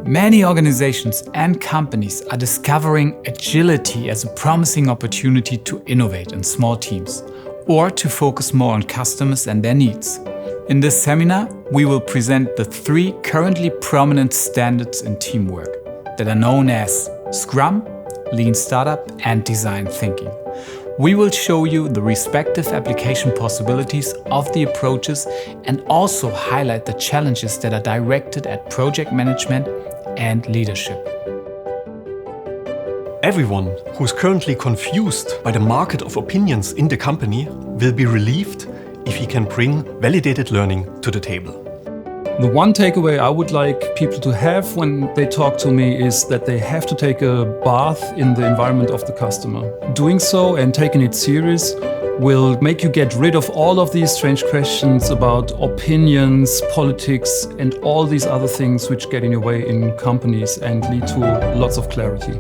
Many organizations and companies are discovering agility as a promising opportunity to innovate in small teams or to focus more on customers and their needs. In this seminar, we will present the 3 currently prominent standards in teamwork that are known as Scrum, Lean Startup, and Design Thinking. We will show you the respective application possibilities of the approaches and also highlight the challenges that are directed at project management and leadership. Everyone who is currently confused by the market of opinions in the company will be relieved if he can bring validated learning to the table. The one takeaway I would like people to have when they talk to me is that they have to take a bath in the environment of the customer. Doing so and taking it serious will make you get rid of all of these strange questions about opinions, politics, and all these other things which get in your way in companies and lead to lots of clarity.